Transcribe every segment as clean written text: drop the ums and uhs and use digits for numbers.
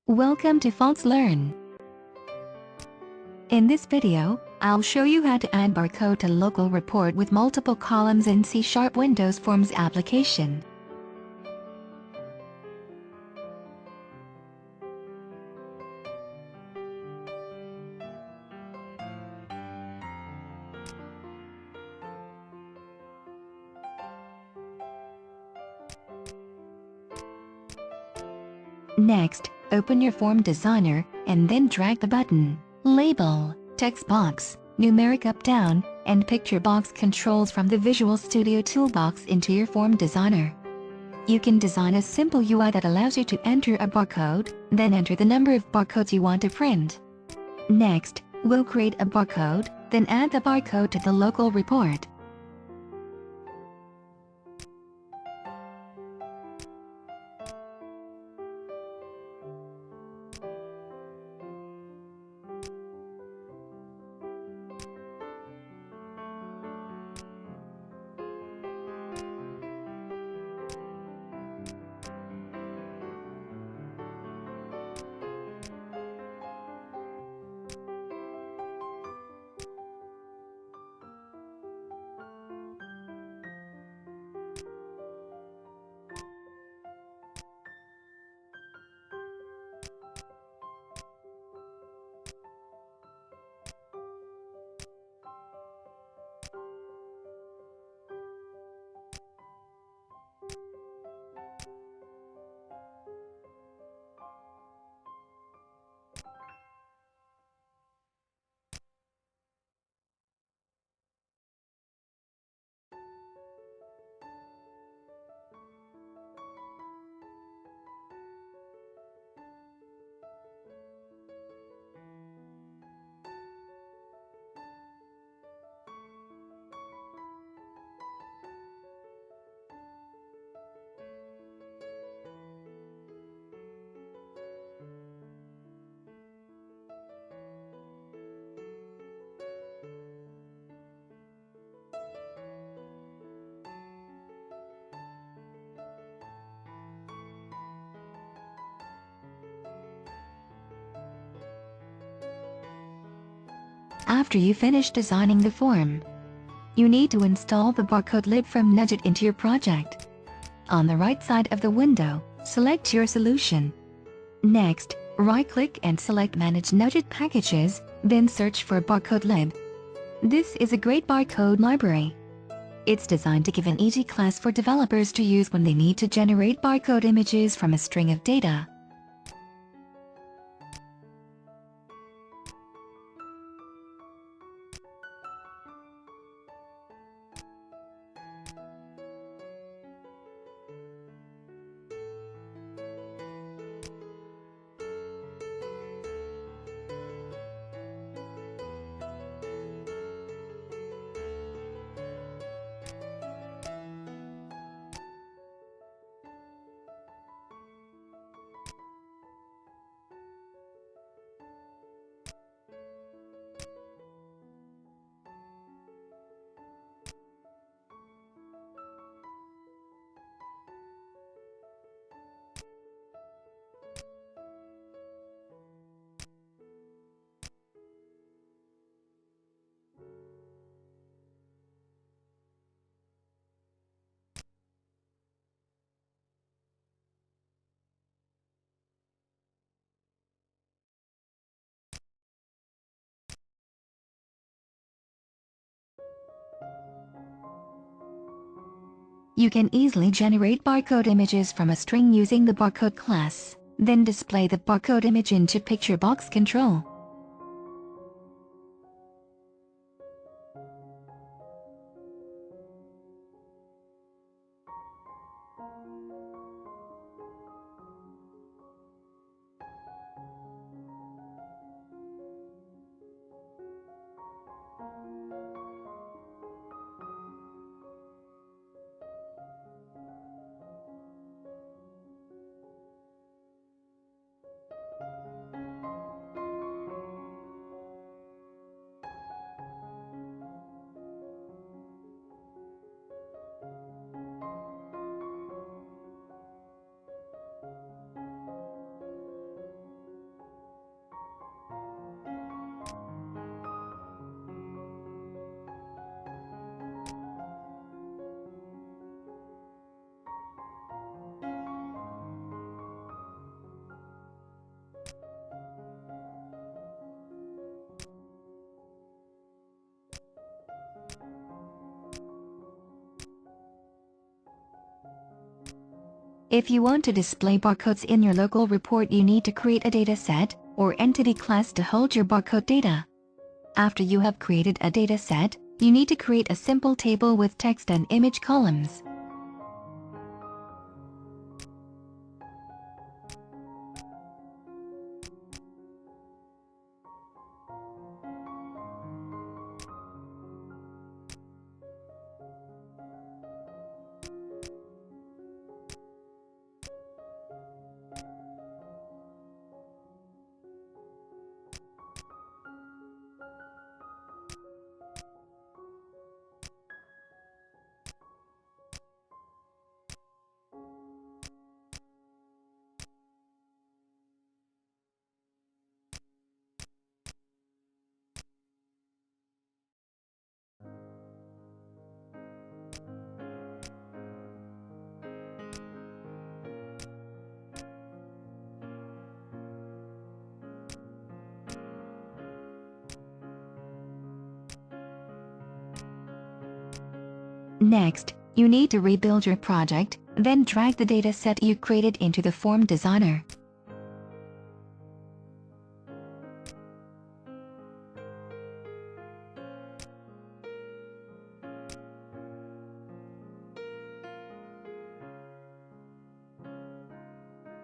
Welcome to FoxLearn. In this video, I'll show you how to add barcode to local report with multiple columns in C# Windows Forms application. Next, open your form designer and then drag the button, label, text box, numeric up-down, and picture box controls from the Visual Studio toolbox into your form designer. You can design a simple UI that allows you to enter a barcode, then enter the number of barcodes you want to print. Next, we'll create a barcode, then add the barcode to the local report. After you finish designing the form, you need to install the BarcodeLib from Nudget into your project. On the right side of the window, select your solution. Next, right-click and select Manage Nudget Packages, then search for BarcodeLib. This is a great barcode library. It's designed to give an easy class for developers to use when they need to generate barcode images from a string of data. You can easily generate barcode images from a string using the barcode class, then display the barcode image into picture box control. If you want to display barcodes in your local report, you need to create a dataset or entity class to hold your barcode data. After you have created a dataset, you need to create a simple table with text and image columns. Next, you need to rebuild your project, then drag the dataset you created into the form designer.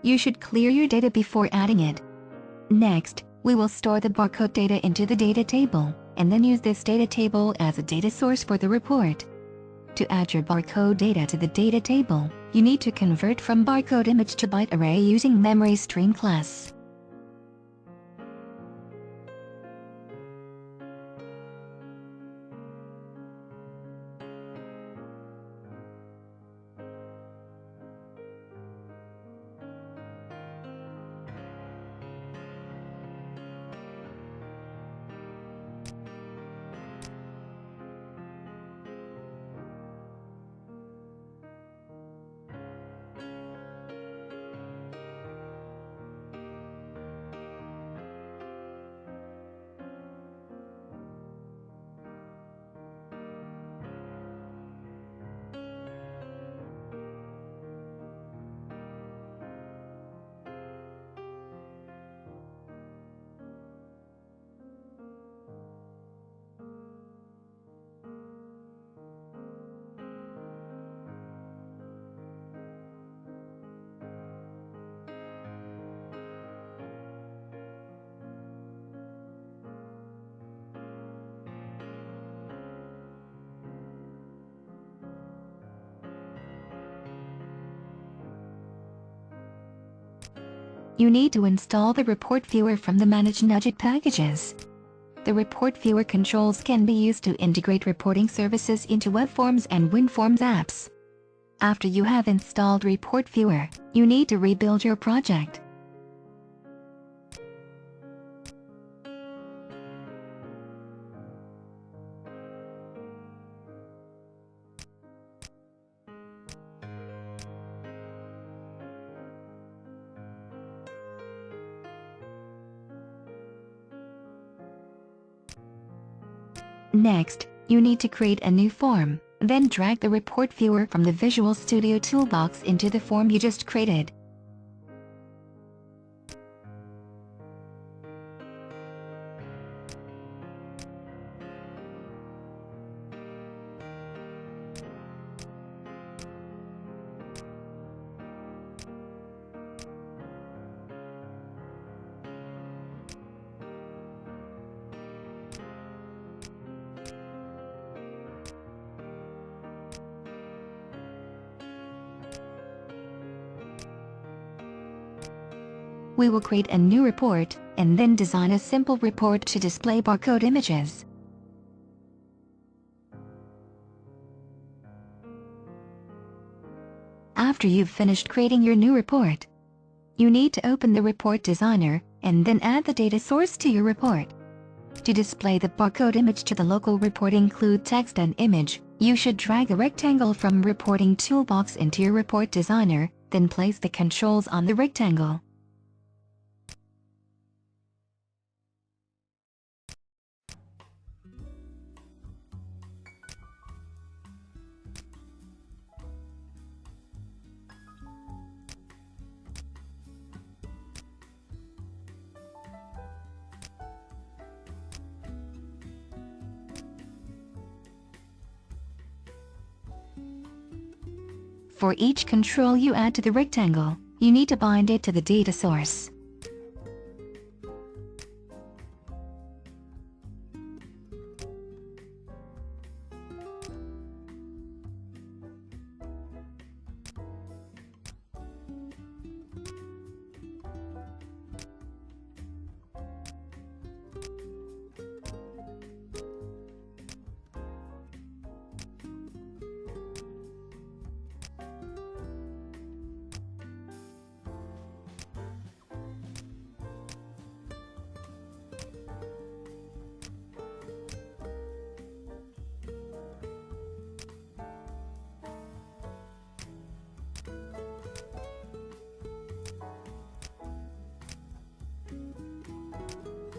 You should clear your data before adding it. Next, we will store the barcode data into the data table, and then use this data table as a data source for the report. To add your barcode data to the data table, you need to convert from barcode image to byte array using memory stream class. You need to install the ReportViewer from the Manage Nugget packages. The ReportViewer controls can be used to integrate reporting services into WebForms and WinForms apps. After you have installed ReportViewer, you need to rebuild your project. Next, you need to create a new form, then drag the ReportViewer from the Visual Studio toolbox into the form you just created. We will create a new report, and then design a simple report to display barcode images. After you've finished creating your new report, you need to open the report designer, and then add the data source to your report. To display the barcode image to the local report include text and image, you should drag a rectangle from Reporting Toolbox into your report designer, then place the controls on the rectangle. For each control you add to the rectangle, you need to bind it to the data source.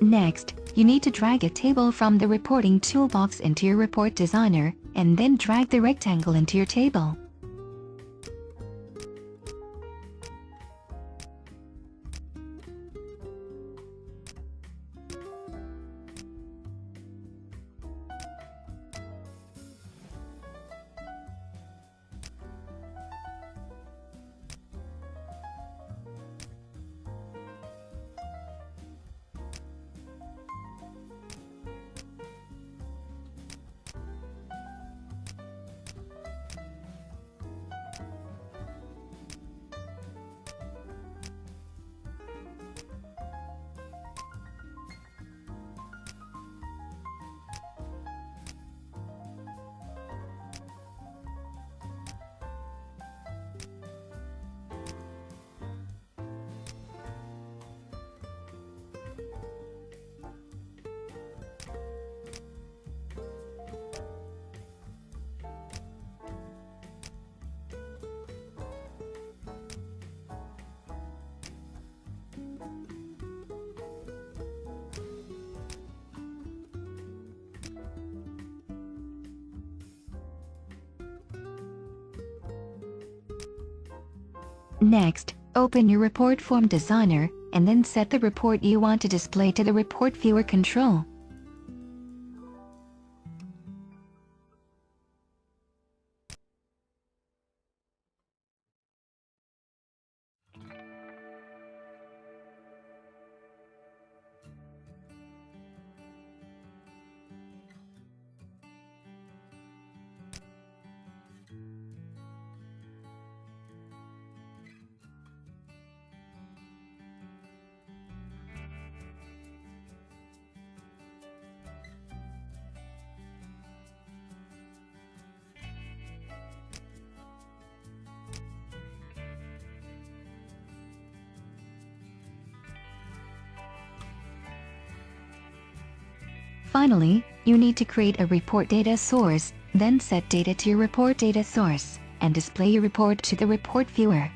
Next, you need to drag a table from the reporting toolbox into your report designer, and then drag the rectangle into your table. Next, open your report form designer, and then set the report you want to display to the report viewer control. Finally, you need to create a report data source, then set data to your report data source, and display your report to the report viewer.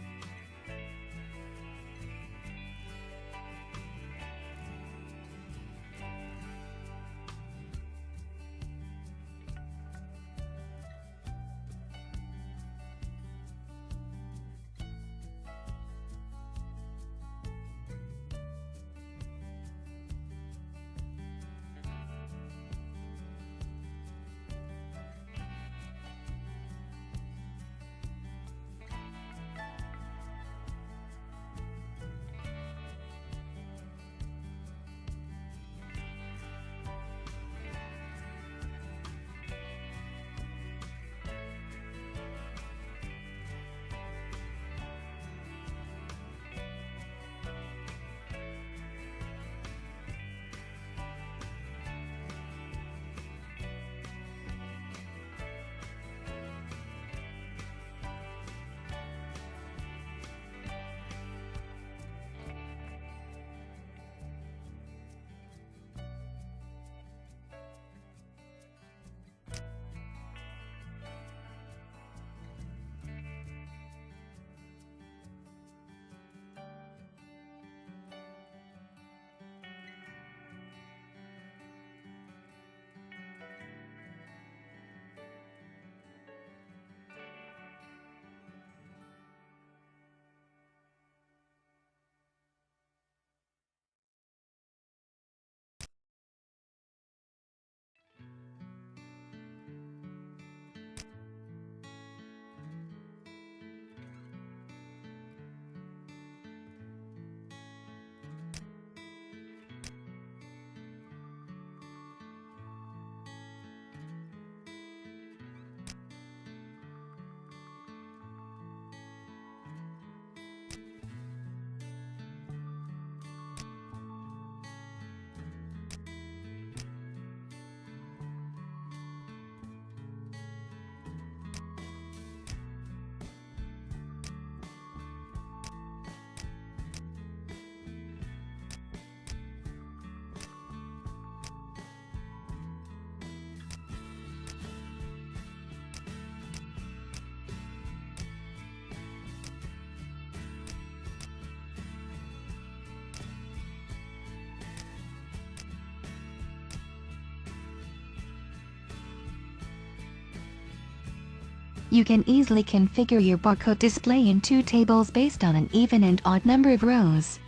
You can easily configure your barcode display in two tables based on an even and odd number of rows.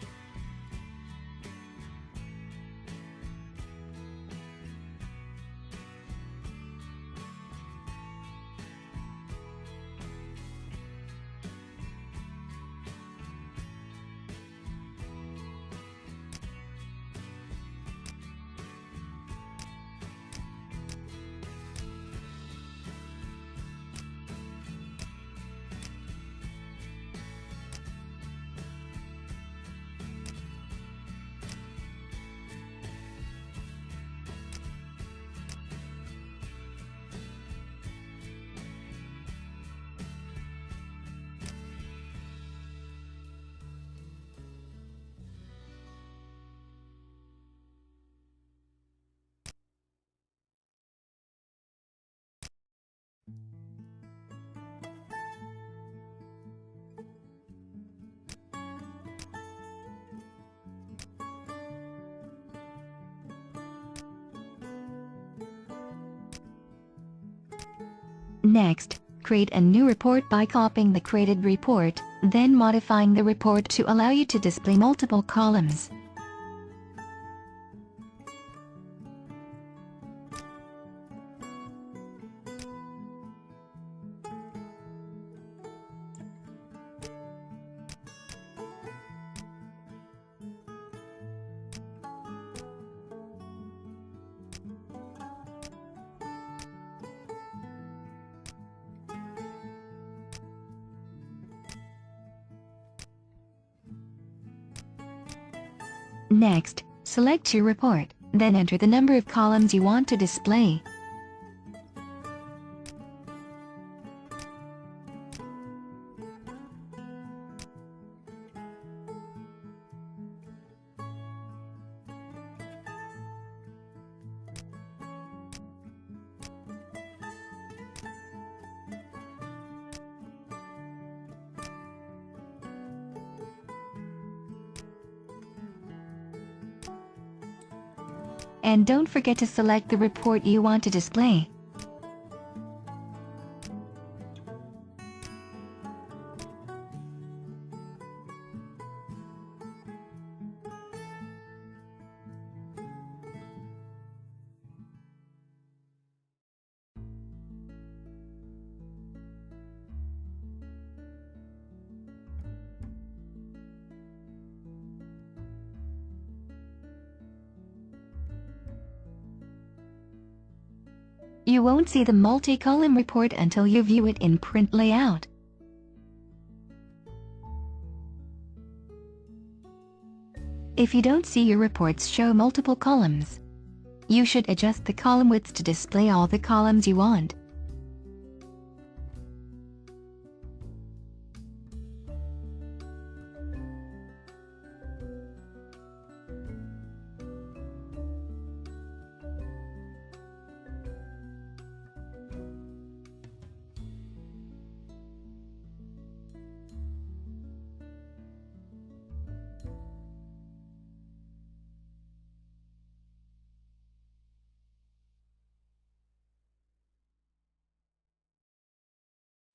Next, create a new report by copying the created report, then modifying the report to allow you to display multiple columns. Next, select your report, then enter the number of columns you want to display. And don't forget to select the report you want to display. You won't see the multi-column report until you view it in print layout. If you don't see your reports show multiple columns, you should adjust the column widths to display all the columns you want.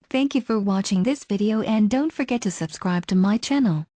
Thank you for watching this video and don't forget to subscribe to my channel.